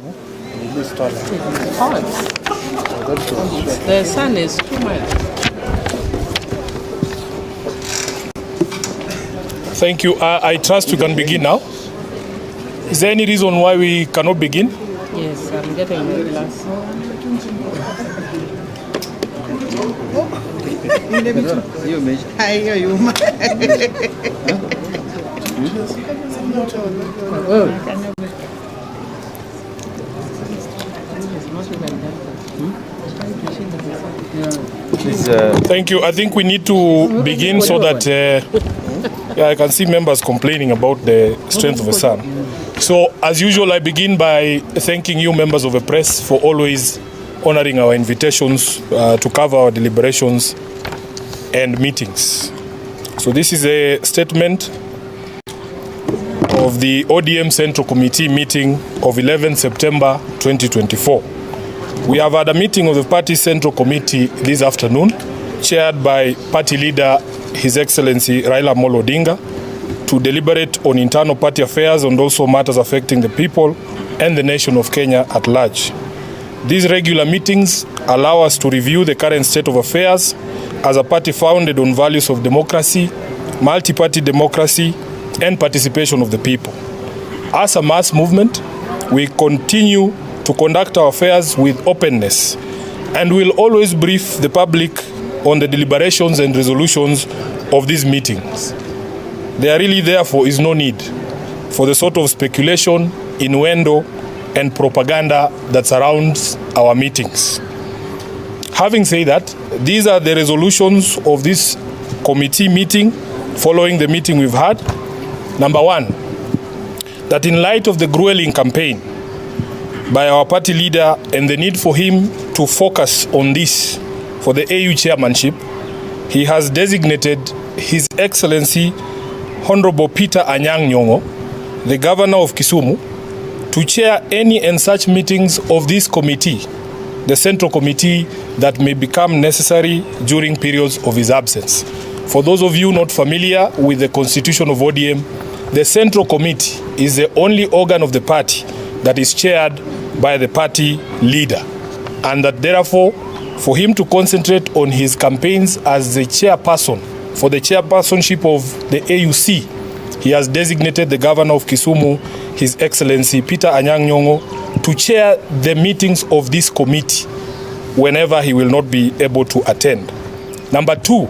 It's hot. The sun is too much. Thank you. I trust we can begin now. Is there any reason why we cannot begin? Yes, I'm getting the glass. Thank you. I think we need to begin so that I can see members complaining about the strength of the sun. So, as usual, I begin by thanking you, members of the press, for always honoring our invitations to cover our deliberations and meetings. So this is a statement of the ODM Central Committee meeting of 11 September 2024. We have had a meeting of the party Central Committee this afternoon, chaired by party leader His Excellency Raila Odinga, to deliberate on internal party affairs and also matters affecting the people and the nation of Kenya at large. These regular meetings allow us to review the current state of affairs as a party founded on values of democracy, multi-party democracy, and participation of the people. As a mass movement, we continue to conduct our affairs with openness and will always brief the public on the deliberations and resolutions of these meetings. There really, therefore, is no need for the sort of speculation, innuendo, and propaganda that surrounds our meetings. Having said that, these are the resolutions of this committee meeting following the meeting we've had. Number one, that in light of the grueling campaign by our party leader and the need for him to focus on this for the AU chairmanship, he has designated His Excellency Honorable Peter Anyang' Nyong'o, the Governor of Kisumu, to chair any and such meetings of this committee, the Central Committee, that may become necessary during periods of his absence. For those of you not familiar with the constitution of ODM, the Central Committee is the only organ of the party that is chaired by the party leader, and that therefore, for him to concentrate on his campaigns as the chairperson for the chairpersonship of the AUC, he has designated the Governor of Kisumu, His Excellency Peter Anyang' Nyong'o, to chair the meetings of this committee whenever he will not be able to attend. Number two,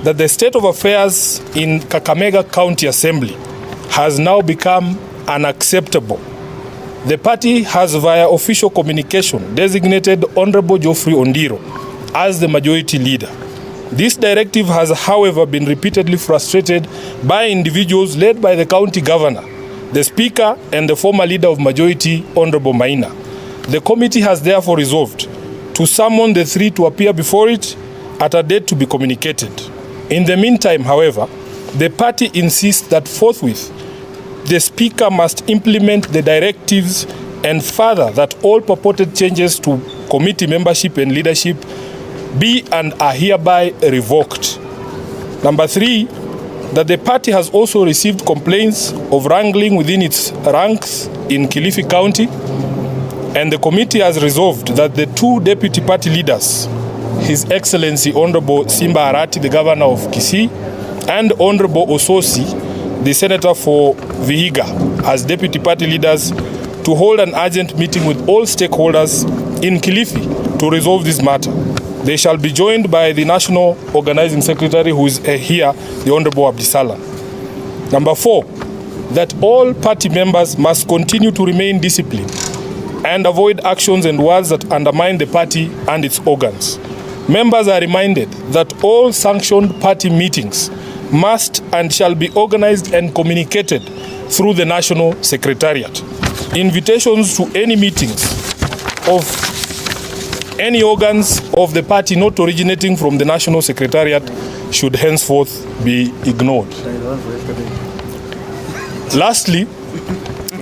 that the state of affairs in Kakamega County Assembly has now become unacceptable. The party has, via official communication, designated Honorable Geoffrey Ondiro as the majority leader. This directive has, however, been repeatedly frustrated by individuals led by the county governor, the speaker, and the former leader of majority, Honorable Maina. The committee has therefore resolved to summon the three to appear before it at a date to be communicated. In the meantime, however, the party insists that forthwith the speaker must implement the directives, and further that all purported changes to committee membership and leadership be and are hereby revoked. Number three, that the party has also received complaints of wrangling within its ranks in Kilifi County, and the committee has resolved that the two deputy party leaders, His Excellency Honorable Simba Arati, the Governor of Kisii, and Honorable Ososi, the Senator for Vihiga, as deputy party leaders, to hold an urgent meeting with all stakeholders in Kilifi to resolve this matter. They shall be joined by the National Organizing Secretary, who is here, the Honorable Abdisalan. Number four, that all party members must continue to remain disciplined and avoid actions and words that undermine the party and its organs. Members are reminded that all sanctioned party meetings must and shall be organized and communicated through the National Secretariat. Invitations to any meetings of any organs of the party not originating from the National Secretariat should henceforth be ignored. Lastly,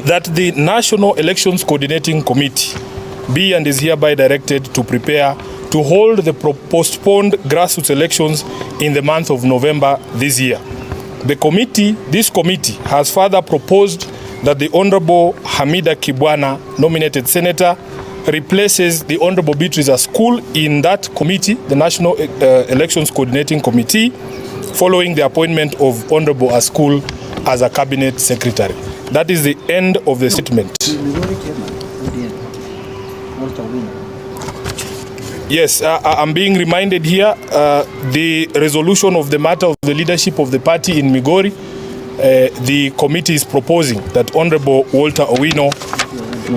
that the National Elections Coordinating Committee be and is hereby directed to prepare to hold the postponed grassroots elections in the month of November this year. This committee has further proposed that the Honorable Hamida Kibwana, nominated senator, replaces the Honorable Beatrice School in that committee, the National Elections Coordinating Committee, following the appointment of Honorable Askul as a cabinet secretary. That is the end of the statement. Yes, I'm being reminded here, the resolution of the matter of the leadership of the party in Migori, the committee is proposing that Honorable Walter Owino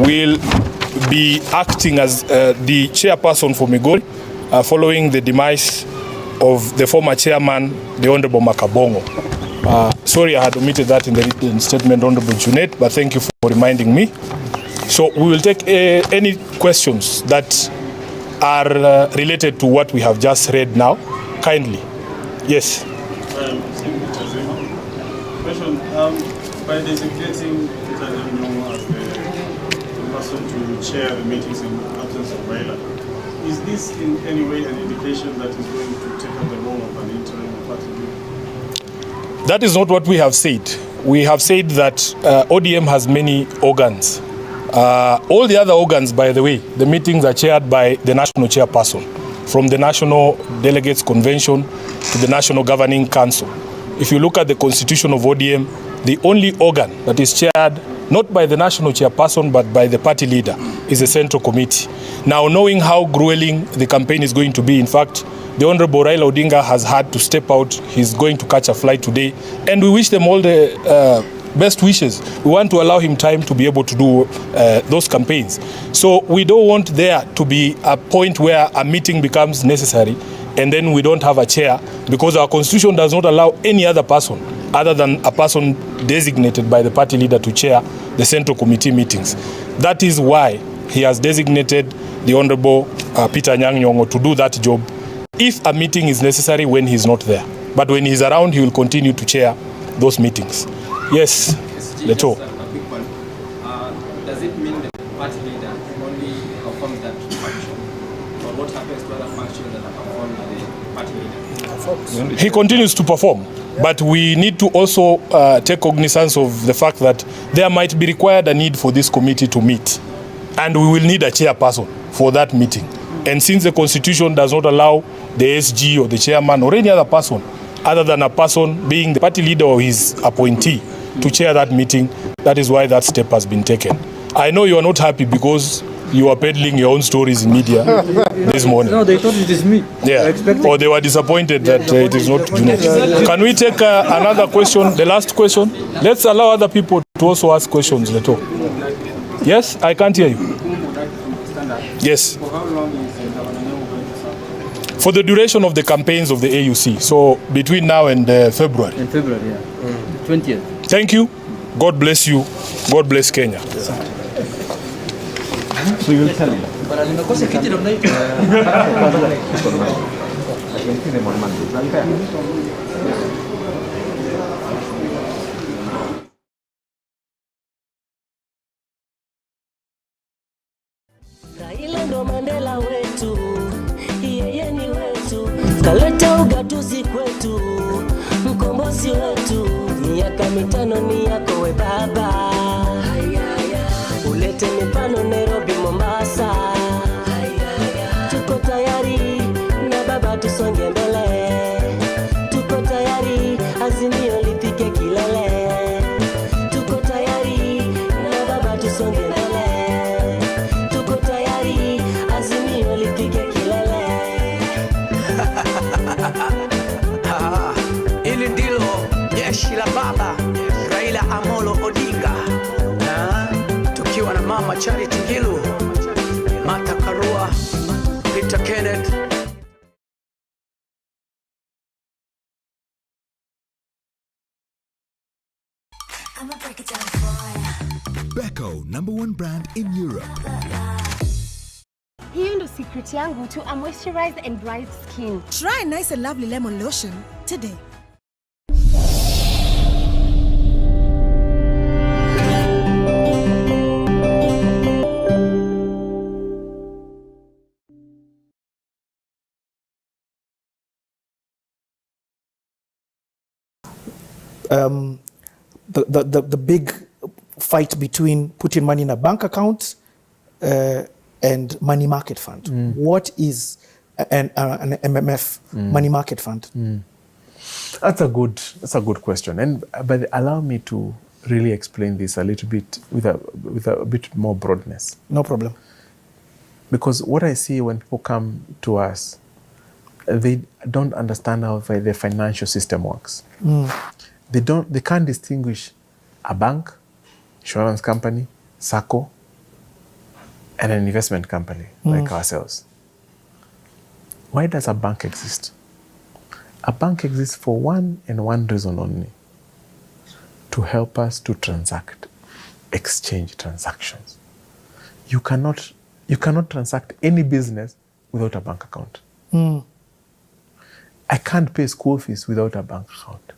will be acting as the chairperson for Migori, following the demise of the former chairman, the Honorable Makabongo. Sorry, I had omitted that in the written statement, Honorable Junet, but thank you for reminding me. So we will take any questions that are related to what we have just read now. Kindly. Yes. Question, by designating Peter Nyong'o as the person to chair the meetings in absence of Raila, is this in any way an indication that he's going to take up the role of an interim party leader? That is not what we have said. We have said that ODM has many organs. All the other organs, by the way, the meetings are chaired by the national chairperson, from the National Delegates Convention to the National Governing Council. If you look at the constitution of ODM, the only organ that is chaired not by the national chairperson but by the party leader is the Central Committee. Now, knowing how grueling the campaign is going to be, in fact, the Honorable Raila Odinga has had to step out. He's going to catch a flight today, and we wish them all the best wishes. We want to allow him time to be able to do those campaigns. So we don't want there to be a point where a meeting becomes necessary and then we don't have a chair, because our constitution does not allow any other person other than a person designated by the party leader to chair the Central Committee meetings. That is why he has designated the Honorable Peter Nyong'o to do that job if a meeting is necessary when he's not there. But when he's around, he will continue to chair those meetings. Yes, Leto. A quick one. Does it mean the party leader only performs that function? Or what happens to other functions that are performed by the party leader? He continues to perform, but we need to also take cognizance of the fact that there might be required a need for this committee to meet, and we will need a chairperson for that meeting. And since the constitution does not allow the SG or the chairman or any other person other than a person being the party leader or his appointee to chair that meeting, that is why that step has been taken. I know you are not happy because you are peddling your own stories in media this morning. No, they thought it is me. Yeah, or they were disappointed that it is not Junet. Can we take another question, the last question? Let's allow other people to also ask questions, Leto. Yes, I can't hear you. Yes. For how long is Governor Nyong'o going to serve? For the duration of the campaigns of the AUC, so between now and February. In February, yeah. 20th. Thank you. God bless you. God bless Kenya. So you will tell me. Raila ndo Mandela wetu, yeye ni wetu, kaleta ugatuzi kwetu, mkombozi wetu, miaka mitano ni yako we baba, ulete mipano Nairobi, Mombasa, tuko tayari na baba tusonge mbele, tuko tayari Azimio lipige kilele, tuko tayari na baba tusonge mbele. Hili ndilo jeshi la baba Raila Amolo Odinga, na tukiwa na mama Charity Ngilu, Martha Karua, Peter Kenneth. I'ma break it down for you. Beko, #1 brand in Europe. Hiyo ndo secret yangu to a moisturized and bright skin. Try nice and lovely lemon lotion today. The big fight between putting money in a bank account and money market fund. What is an MMF, money market fund? That's a good question. But allow me to really explain this a little bit with a bit more broadness. No problem. Because what I see when people come to us, they don't understand how the financial system works. They can't distinguish a bank, insurance company, SACCO, and an investment company like ourselves. Why does a bank exist? A bank exists for one and one reason only: to help us to exchange transactions. You cannot transact any business without a bank account. I can't pay school fees without a bank account,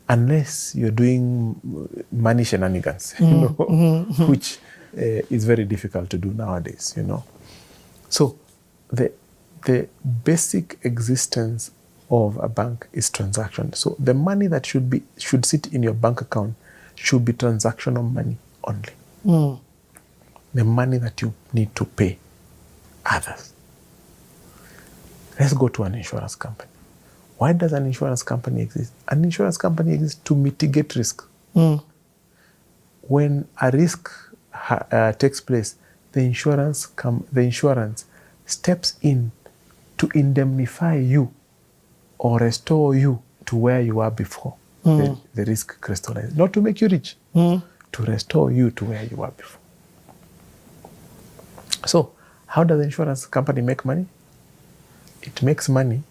unless you're doing money shenanigans, which is very difficult to do nowadays, So the basic existence of a bank is transaction. So the money that should sit in your bank account should be transactional money only. The money that you need to pay others. Let's go to an insurance company. Why does an insurance company exist? An insurance company exists to mitigate risk. When a risk takes place, the insurance steps in to indemnify you or restore you to where you were before the risk crystallized. Not to make you rich, to restore you to where you were before. So, how does the insurance company make money? It makes money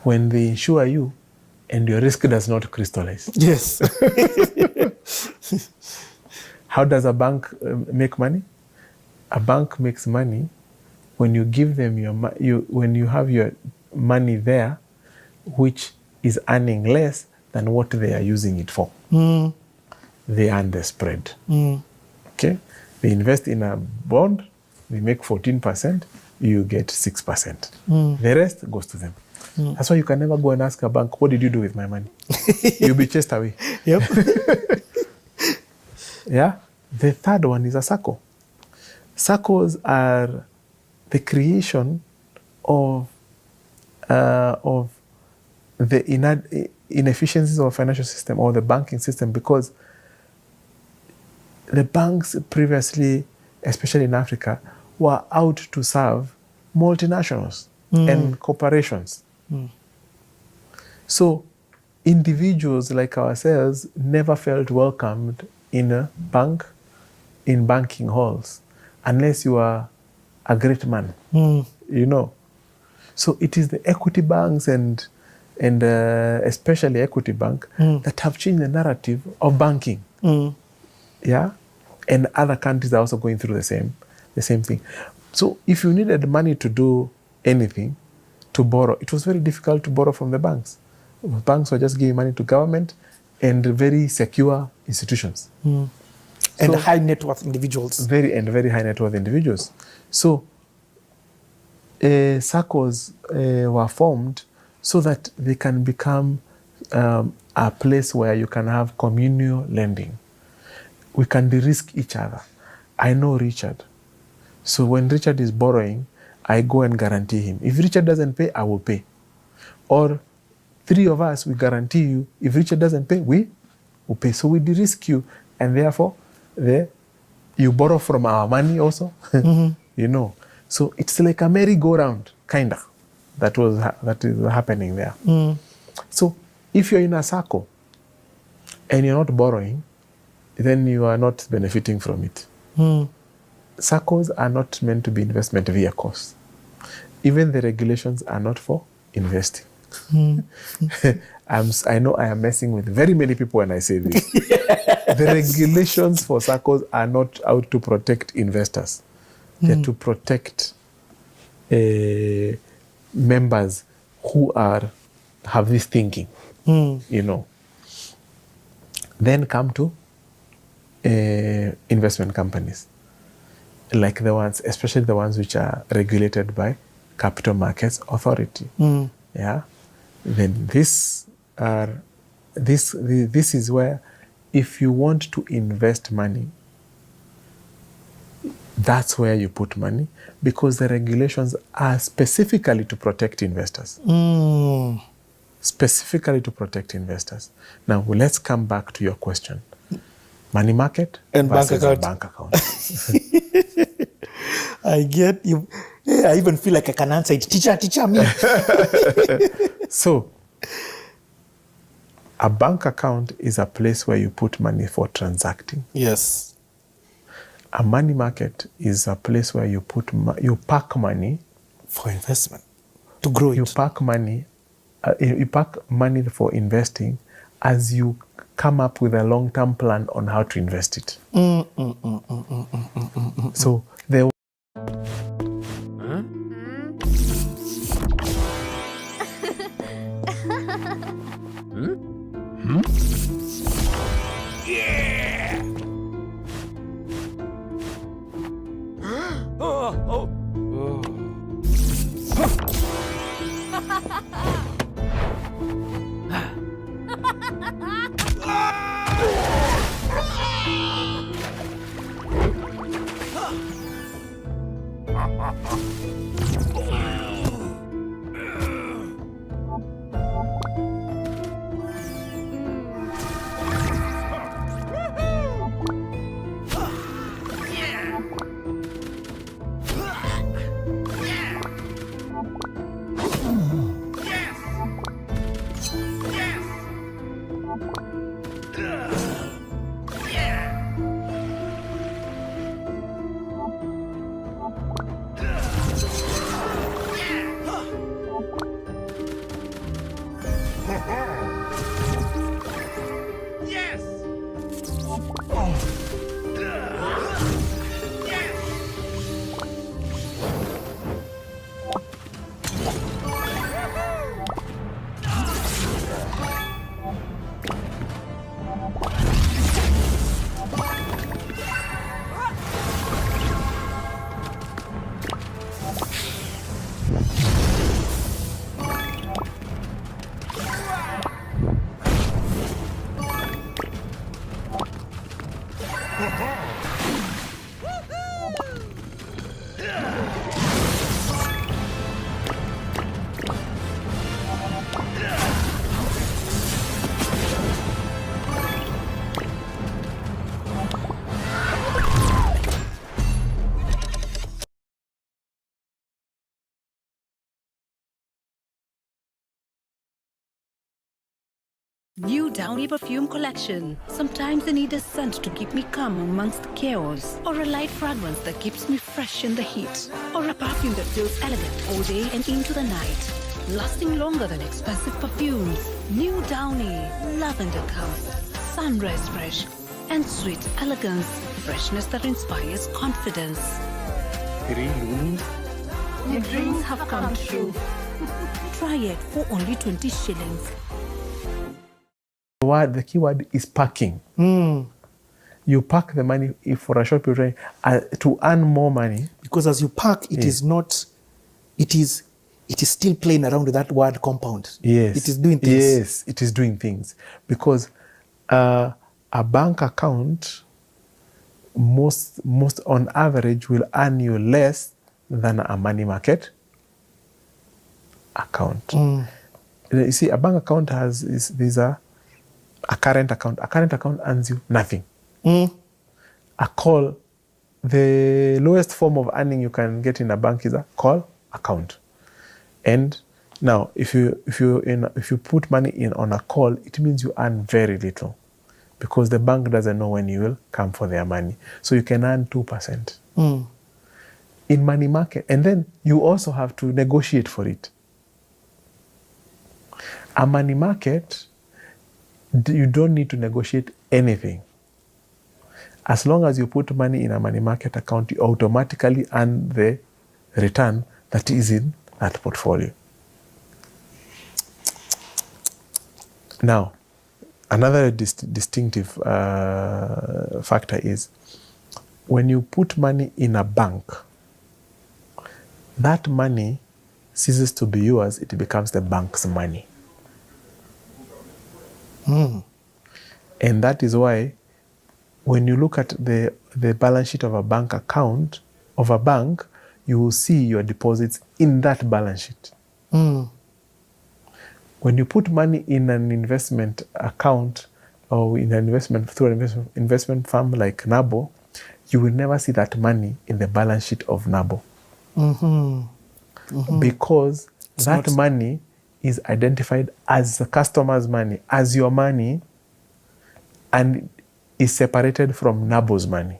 when they insure you and your risk does not crystallize. Yes. How does a bank make money? A bank makes money when you give them when you have your money there, which is earning less than what they are using it for. They earn the spread. Okay? They invest in a bond, they make 14%, you get 6%. The rest goes to them. That's why you can never go and ask a bank, what did you do with my money? You'll be chased away. Yep. Yeah. The third one is a SACCO. SACCOs are the creation of the inefficiencies of a financial system or the banking system, because the banks previously, especially in Africa, were out to serve multinationals and corporations. So individuals like ourselves never felt welcomed in a bank, in banking halls, unless you are a great man, So it is the equity banks and especially Equity Bank that have changed the narrative of banking. Yeah, and other countries are also going through the same thing. So if you needed money to do anything, to borrow, it was very difficult to borrow from the banks. Banks were just giving money to government and very secure institutions. And high net worth individuals. Very high net worth individuals. So SACCOs were formed so that they can become a place where you can have communal lending. We can de-risk each other. I know Richard. So when Richard is borrowing, I go and guarantee him. If Richard doesn't pay, I will pay. Or three of us, we guarantee you. If Richard doesn't pay, we will pay. So we de-risk you. And therefore, you borrow from our money also. So it's like a merry-go-round, kind of. That is happening there. So if you're in a SACCO and you're not borrowing, then you are not benefiting from it. SACCOs are not meant to be investment vehicles. Even the regulations are not for investing. I know I am messing with very many people when I say this. The regulations for SACCOs are not out to protect investors. They're to protect members who have this thinking, Then come to investment companies, like the ones, especially the ones which are regulated by Capital Markets Authority. Yeah. Then this is where if you want to invest money, that's where you put money, because the regulations are specifically to protect investors. Specifically to protect investors. Now, let's come back to your question. Money market and versus a bank account. I get you. Yeah, I even feel like I can answer it. Teacher me. So, a bank account is a place where you put money for transacting. Yes. A money market is a place where you park money for investment to grow it. You park money for investing as you come up with a long-term plan on how to invest it. So there. New Downy perfume collection. Sometimes I need a scent to keep me calm amongst the chaos, or a light fragrance that keeps me fresh in the heat, or a perfume that feels elegant all day and into the night, lasting longer than expensive perfumes. New Downy, lavender calm, sunrise fresh, and sweet elegance, freshness that inspires confidence. Your dreams have come true. Try it for only 20 shillings. The key word is parking. You park the money for a short period to earn more money. Because as you park, it is not, it is still playing around with that word compound. Yes. It is doing things. Yes, it is doing things. Because a bank account, most on average, will earn you less than a money market account. You see, a bank account these are a current account. A current account earns you nothing. A call, the lowest form of earning you can get in a bank is a call account. And now, if you put money in on a call, it means you earn very little, because the bank doesn't know when you will come for their money. So you can earn 2%. In money market, and then you also have to negotiate for it. A money market, you don't need to negotiate anything. As long as you put money in a money market account, you automatically earn the return that is in that portfolio. Now, another distinctive factor is when you put money in a bank, that money ceases to be yours, it becomes the bank's money. And that is why when you look at the balance sheet of a bank account, of a bank, you will see your deposits in that balance sheet. When you put money in an investment account or in an investment through an investment firm like NABO, you will never see that money in the balance sheet of NABO. Because that money is identified as the customer's money, as your money, and is separated from NABO's money.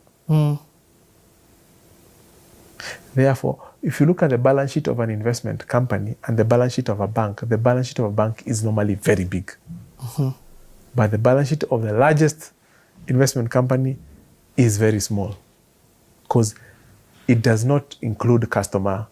Therefore, if you look at the balance sheet of an investment company and the balance sheet of a bank, the balance sheet of a bank is normally very big. But the balance sheet of the largest investment company is very small because it does not include customer